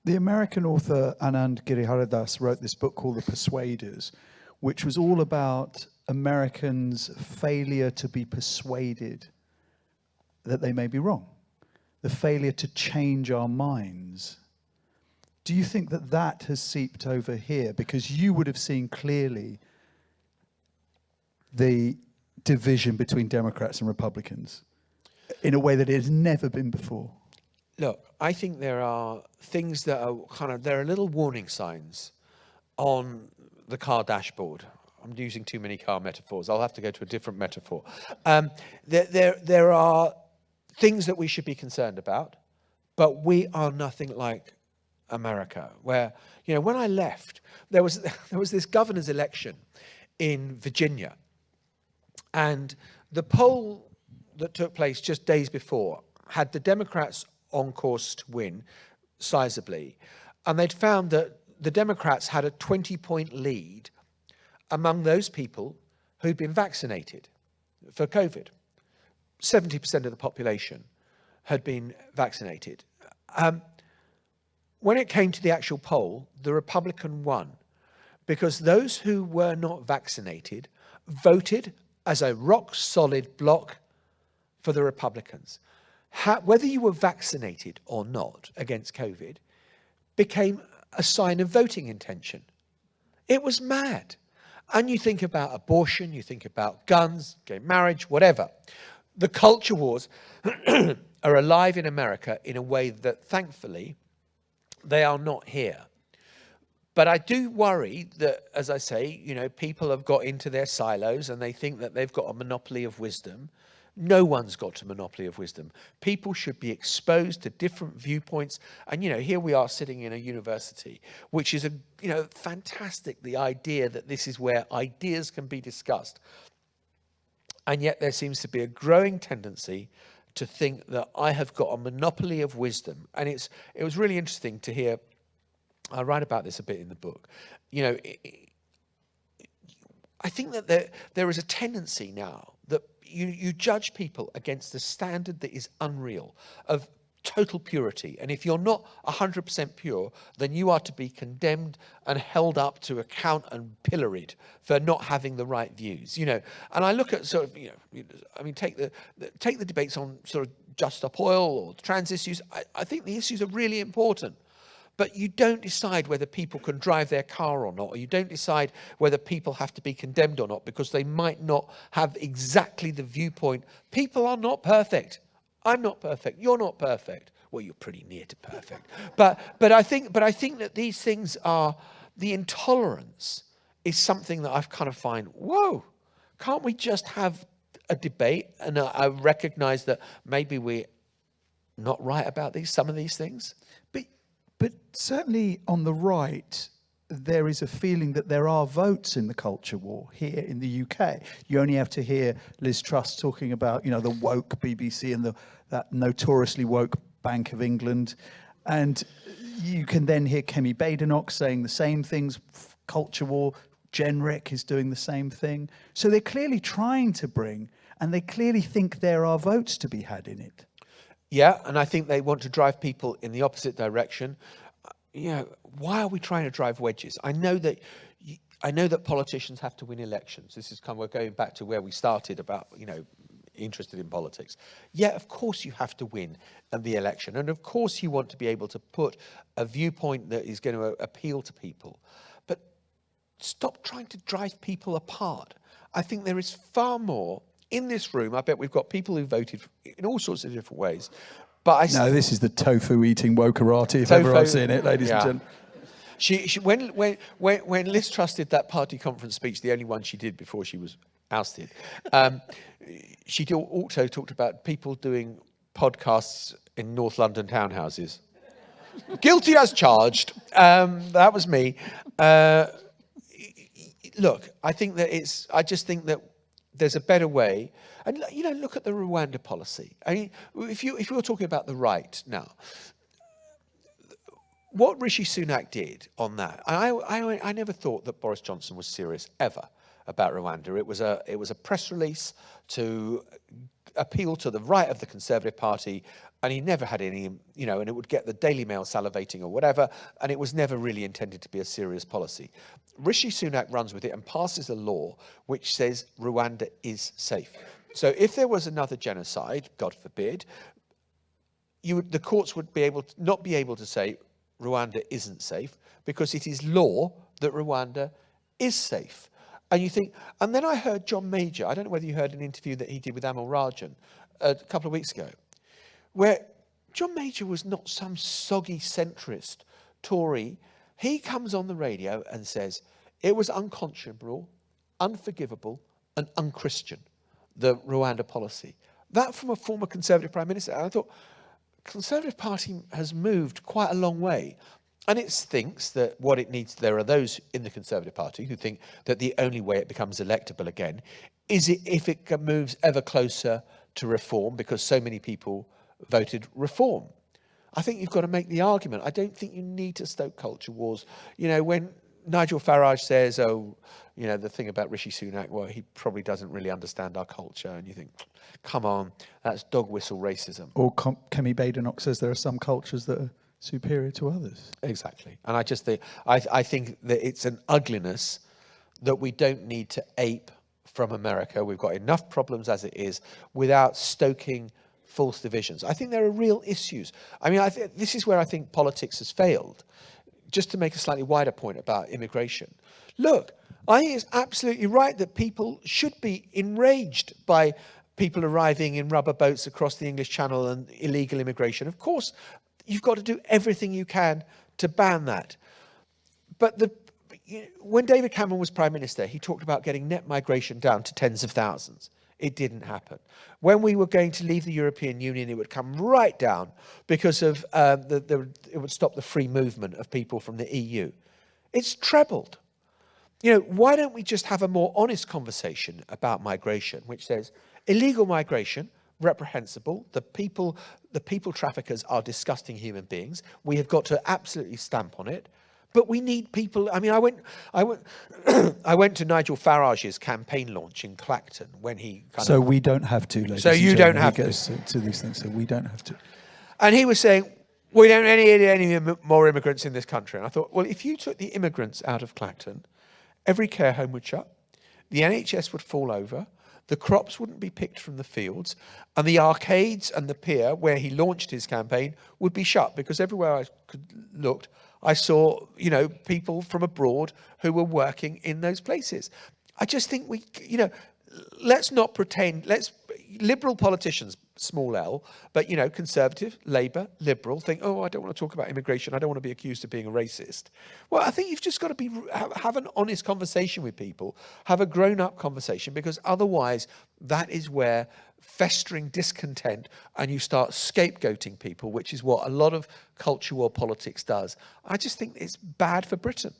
The American author Anand Giriharidas wrote this book called The Persuaders, which was all about Americans' failure to be persuaded that they may be wrong, the failure to change our minds. Do you think that that has seeped over here? Because you would have seen clearly the division between Democrats and Republicans in a way that it has never been before. Look, I think there are things that are there are little warning signs on the car dashboard. I'm using too many car metaphors. I'll have to go to a different metaphor. There are things that we should be concerned about, but we are nothing like America, where, when I left, there was this governor's election in Virginia, and the poll that took place just days before had the Democrats on course to win sizably, and they'd found that the Democrats had a 20-point lead among those people who'd been vaccinated for COVID. 70% of the population had been vaccinated. When it came to the actual poll, the Republican won because those who were not vaccinated voted as a rock-solid bloc for the Republicans. Whether you were vaccinated or not against COVID became a sign of voting intention. It was mad. And you think about abortion, you think about guns, gay marriage, whatever. The culture wars are alive in America in a way that, thankfully, they are not here. But I do worry that, as I say, people have got into their silos and they think that they've got a monopoly of wisdom. No one's got a monopoly of wisdom. People should be exposed to different viewpoints. And, here we are sitting in a university, which is fantastic, the idea that this is where ideas can be discussed. And yet there seems to be a growing tendency to think that I have got a monopoly of wisdom. And it was really interesting to hear, I write about this a bit in the book, I think that there is a tendency now that you judge people against a standard that is unreal, of total purity. And if you're not 100% pure, then you are to be condemned and held up to account and pilloried for not having the right views. And I look at take the debates on sort of just stop oil or trans issues. I think the issues are really important. But you don't decide whether people can drive their car or not, or you don't decide whether people have to be condemned or not, because they might not have exactly the viewpoint. People are not perfect. I'm not perfect. You're not perfect. Well, you're pretty near to perfect. But I think that these things are, the intolerance is something that I've kind of find, whoa, can't we just have a debate? And I recognize that maybe we're not right about some of these things. But certainly on the right, there is a feeling that there are votes in the culture war here in the UK. You only have to hear Liz Truss talking about, the woke BBC and that notoriously woke Bank of England. And you can then hear Kemi Badenoch saying the same things, culture war. Genrick is doing the same thing. So they're clearly trying to bring, and they clearly think there are votes to be had in it. Yeah, and I think they want to drive people in the opposite direction. Why are we trying to drive wedges? I know that politicians have to win elections. This is we're going back to where we started about, interested in politics. Yeah, of course you have to win the election. And of course you want to be able to put a viewpoint that is going to appeal to people. But stop trying to drive people apart. I think there is far more in this room. I bet we've got people who voted in all sorts of different ways. But this is the tofu-eating wokerati, if ever I've seen it, ladies and gentlemen. When Liz Truss did that party conference speech, the only one she did before she was ousted, she also talked about people doing podcasts in North London townhouses. Guilty as charged. That was me. Look, I just think that there's a better way. And, look at the Rwanda policy. I mean, if you're talking about the right now, what Rishi Sunak did on that, I never thought that Boris Johnson was serious, ever. about Rwanda. It was a press release to appeal to the right of the Conservative Party, and he never had any, and it would get the Daily Mail salivating or whatever, and it was never really intended to be a serious policy. Rishi Sunak runs with it and passes a law which says Rwanda is safe. So if there was another genocide, God forbid, the courts would not be able to say Rwanda isn't safe, because it is law that Rwanda is safe. And you think, and then I heard John Major, I don't know whether you heard an interview that he did with Amal Rajan a couple of weeks ago, where John Major was not some soggy centrist Tory. He comes on the radio and says it was unconscionable, unforgivable, and unchristian, the Rwanda policy. That from a former Conservative Prime Minister. And I thought, Conservative Party has moved quite a long way. And it thinks that what it needs, there are those in the Conservative Party who think that the only way it becomes electable again is if it moves ever closer to reform, because so many people voted reform. I think you've got to make the argument. I don't think you need to stoke culture wars. When Nigel Farage says, the thing about Rishi Sunak, well, he probably doesn't really understand our culture. And you think, come on, that's dog whistle racism. Or Kemi Badenoch says there are some cultures that are superior to others. Exactly. And I just think, I think that it's an ugliness that we don't need to ape from America. We've got enough problems as it is without stoking false divisions. I think there are real issues. I mean, this is where I think politics has failed. Just to make a slightly wider point about immigration. Look, I think it's absolutely right that people should be enraged by people arriving in rubber boats across the English Channel and illegal immigration. Of course, you've got to do everything you can to ban that. But when David Cameron was Prime Minister, he talked about getting net migration down to tens of thousands. It didn't happen. When we were going to leave the European Union, it would come right down because of it would stop the free movement of people from the EU. It's trebled. Why don't we just have a more honest conversation about migration, which says illegal migration, reprehensible. The people traffickers are disgusting human beings. We have got to absolutely stamp on it. But we need people. I mean, I went to Nigel Farage's campaign launch in Clacton when he. We don't have to. Ladies so you and don't have to. To these things. So we don't have to. And he was saying, we don't need any more immigrants in this country. And I thought, well, if you took the immigrants out of Clacton, every care home would shut, the NHS would fall over, the crops wouldn't be picked from the fields, and the arcades and the pier where he launched his campaign would be shut, because everywhere I looked, I saw, people from abroad who were working in those places. I just think let's not pretend, liberal politicians, small l, but, Conservative, Labour, Liberal, think, oh, I don't want to talk about immigration, I don't want to be accused of being a racist. Well, I think you've just got to have an honest conversation with people, have a grown-up conversation, because otherwise that is where festering discontent and you start scapegoating people, which is what a lot of culture war politics does. I just think it's bad for Britain.